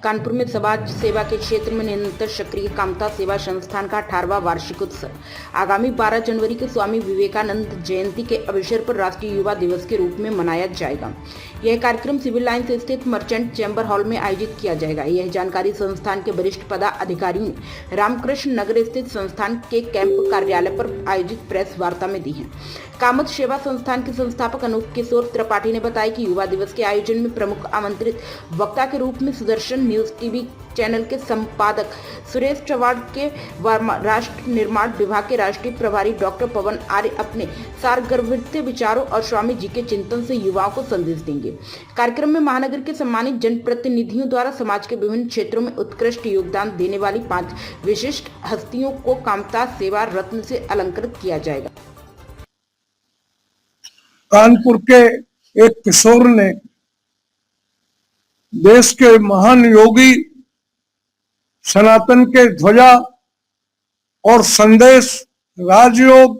कानपुर में समाज सेवा के क्षेत्र में निरंतर सक्रिय कामता सेवा संस्थान का 18वां वार्षिक उत्सव आगामी 12 जनवरी के स्वामी विवेकानंद जयंती के अवसर पर राष्ट्रीय युवा दिवस के रूप में मनाया जाएगा। यह कार्यक्रम सिविल लाइंस स्थित मर्चेंट चैम्बर हॉल में आयोजित किया जाएगा। यह जानकारी संस्थान के वरिष्ठ पदाधिकारियों ने रामकृष्ण नगर स्थित संस्थान के कैंप कार्यालय पर आयोजित प्रेस वार्ता में दी है। कामत सेवा संस्थान के संस्थापक अनूप किशोर त्रिपाठी ने बताया कि युवा दिवस के आयोजन में प्रमुख आमंत्रित वक्ता के रूप में सुदर्शन न्यूज टीवी चैनल के संपादक सुरेश चौहान के राष्ट्र निर्माण विभाग के राष्ट्रीय प्रभारी डॉक्टर पवन आर्य अपने सारगर्भित विचारों और स्वामी जी के चिंतन से युवाओं को संदेश देंगे। कार्यक्रम में महानगर के सम्मानित जनप्रतिनिधियों द्वारा समाज के विभिन्न क्षेत्रों में उत्कृष्ट योगदान देने वाली 5 विशिष्ट हस्तियों को कामता सेवा रत्न से अलंकृत किया जाएगा। कानपुर के एक किशोर ने देश के महान योगी सनातन के ध्वजा और संदेश राजयोग,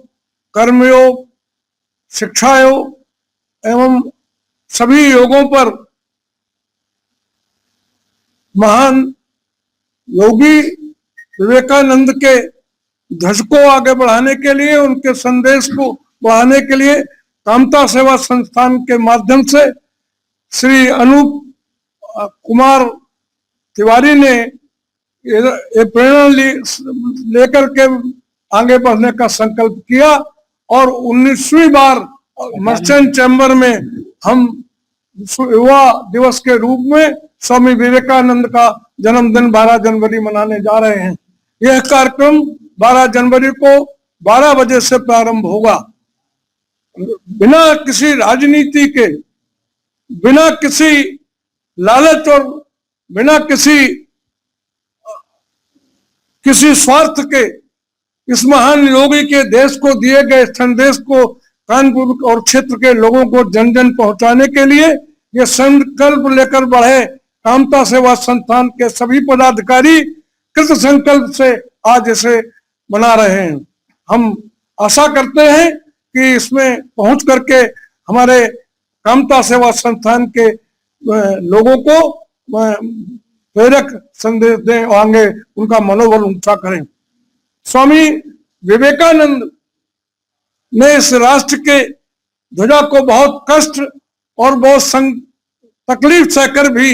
कर्मयोग, शिक्षा योग एवं सभी योगों पर महान योगी विवेकानंद के ध्वज को आगे बढ़ाने के लिए, उनके संदेश को बढ़ाने के लिए कामता सेवा संस्थान के माध्यम से श्री अनूप कुमार तिवारी ने ये प्रेरणा लेकर के आगे बढ़ने का संकल्प किया और 19वीं बार मर्चेंट चैम्बर में हम युवा दिवस के रूप में स्वामी विवेकानंद का जन्मदिन 12 जनवरी मनाने जा रहे हैं। यह कार्यक्रम 12 जनवरी को 12 बजे से प्रारंभ होगा। बिना किसी राजनीति के, बिना किसी लालच और बिना किसी स्वार्थ के इस महान योगी के देश को दिए गए संदेश को कानपुर और क्षेत्र के लोगों को जन जन पहुंचाने के लिए ये संकल्प लेकर बढ़े कामता सेवा संस्थान के सभी पदाधिकारी कृत संकल्प से आज इसे मना रहे हैं। हम आशा करते हैं कि इसमें पहुंच करके हमारे कामता सेवा संस्थान के लोगों को प्रेरक संदेश दें और आगे उनका मनोबल ऊंचा करें। स्वामी विवेकानंद ने इस राष्ट्र के ध्वजा को बहुत कष्ट और बहुत तकलीफ सहकर भी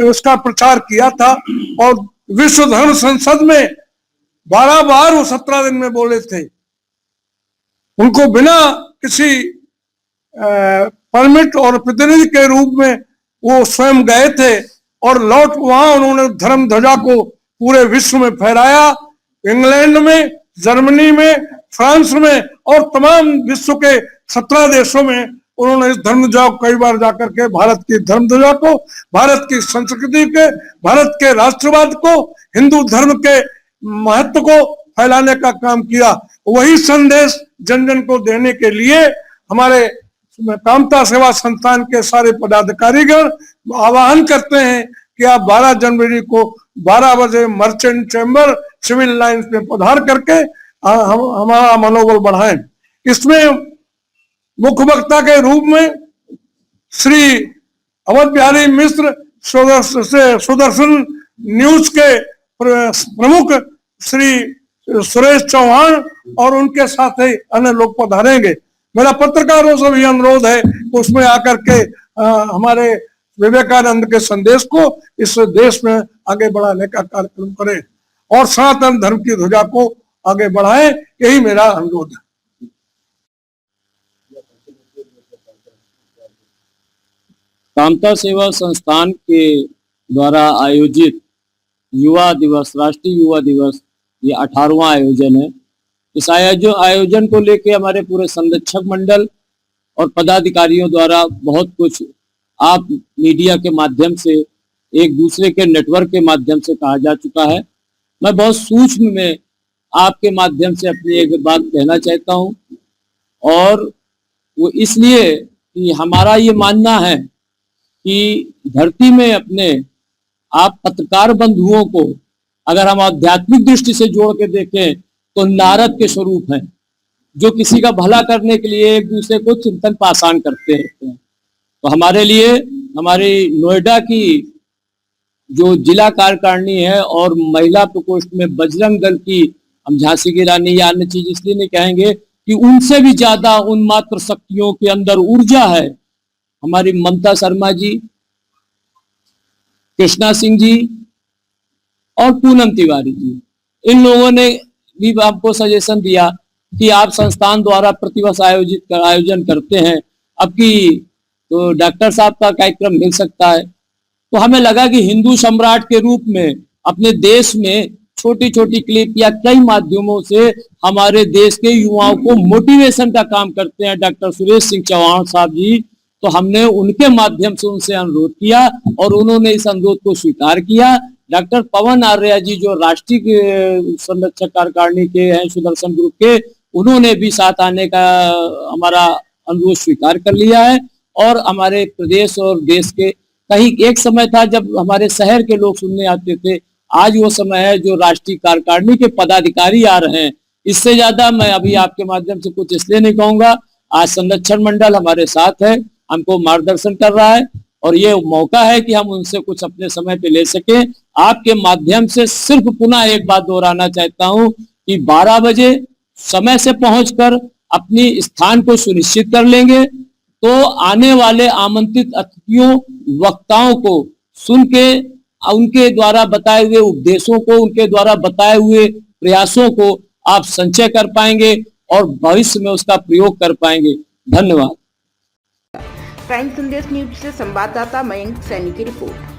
इसका प्रचार किया था और विश्व धर्म संसद में 12 बार वो 17 दिन में बोले थे। उनको बिना किसी परमिट और प्रतिनिधि के रूप में वो स्वयं गए थे और लौट वहां उन्होंने धर्म ध्वजा को पूरे विश्व में फहराया। इंग्लैंड में, जर्मनी में, फ्रांस में और तमाम विश्व के 17 देशों में उन्होंने इस धर्म ध्वजा को कई बार जाकर के भारत की धर्म ध्वजा को, भारत की संस्कृति के, भारत के राष्ट्रवाद को, हिंदू धर्म के महत्व को फैलाने का काम किया। वही संदेश जन जन को देने के लिए हमारे कामता सेवा संस्थान के सारे पदाधिकारीगण आह्वान करते हैं कि आप 12 जनवरी को 12 बजे मर्चेंट चैम्बर सिविल लाइंस में पधार करके हमारा मनोबल बढ़ाएं। इसमें मुख्य वक्ता के रूप में श्री अवध बिहारी मिश्र सुदर्शन न्यूज के प्रमुख श्री सुरेश चौहान और उनके साथ ही अन्य लोग पधारेंगे। मेरा पत्रकारों से भी अनुरोध है कि उसमें आकर के हमारे विवेकानंद के संदेश को इस देश में आगे बढ़ाने का कार्यक्रम करें और सनातन धर्म की ध्वजा को आगे बढ़ाएं। यही मेरा अनुरोध है। कामता सेवा संस्थान के द्वारा आयोजित युवा दिवस, राष्ट्रीय युवा दिवस, ये 18वां आयोजन है। इस आयोजन को लेके हमारे पूरे संरक्षक मंडल और पदाधिकारियों द्वारा बहुत कुछ आप मीडिया के माध्यम से, एक दूसरे के नेटवर्क के माध्यम से कहा जा चुका है। मैं बहुत सूक्ष्म में आपके माध्यम से अपनी एक बात कहना चाहता हूं और वो इसलिए कि हमारा ये मानना है कि धरती में अपने आप पत्रकार बंधुओं को अगर हम आध्यात्मिक दृष्टि से जोड़ के देखें तो नारद के स्वरूप हैं। जो किसी का भला करने के लिए एक दूसरे को चिंतन पाषाण करते रहते हैं। तो हमारे लिए हमारी नोएडा की जो जिला कार्यकारिणी है और महिला प्रकोष्ठ में बजरंग दल की, हम झांसी की रानी या अन्य चीज इसलिए नहीं कहेंगे कि उनसे भी ज्यादा उन्मात्र शक्तियों के अंदर ऊर्जा है। हमारी ममता शर्मा जी, कृष्णा सिंह जी और पूनम तिवारी जी, इन लोगों ने भी आपको सजेशन दिया कि आप संस्थान द्वारा प्रतिवर्ष आयोजन करते हैं, अब की तो डॉक्टर साहब का कार्यक्रम मिल सकता है। तो हमें लगा कि हिंदू सम्राट के रूप में अपने देश में छोटी छोटी क्लिप या कई माध्यमों से हमारे देश के युवाओं को मोटिवेशन का काम करते हैं डॉक्टर सुरेश सिंह चौहान साहब जी। तो हमने उनके माध्यम से उनसे अनुरोध किया और उन्होंने इस अनुरोध को स्वीकार किया। डॉक्टर पवन आर्या जी जो राष्ट्रीय संरक्षक कार्यकारिणी के हैं सुदर्शन ग्रुप के, उन्होंने भी साथ आने का हमारा अनुरोध स्वीकार कर लिया है। और हमारे प्रदेश और देश के कहीं एक समय था जब हमारे शहर के लोग सुनने आते थे, आज वो समय है जो राष्ट्रीय कार्यकारिणी के पदाधिकारी आ रहे हैं। इससे ज्यादा मैं अभी आपके माध्यम से कुछ इसलिए नहीं कहूंगा। आज संरक्षण मंडल हमारे साथ है, हमको मार्गदर्शन कर रहा है और ये मौका है कि हम उनसे कुछ अपने समय पे ले सके। आपके माध्यम से सिर्फ पुनः एक बात दोहराना चाहता हूं कि 12 बजे समय से पहुंचकर अपनी स्थान को सुनिश्चित कर लेंगे तो आने वाले आमंत्रित अतिथियों वक्ताओं को सुन के उनके द्वारा बताए हुए उपदेशों को, उनके द्वारा बताए हुए प्रयासों को आप संचय कर पाएंगे और भविष्य में उसका प्रयोग कर पाएंगे। धन्यवाद। प्राइम संदेश न्यूज से संवाददाता मयंक सैनी की रिपोर्ट।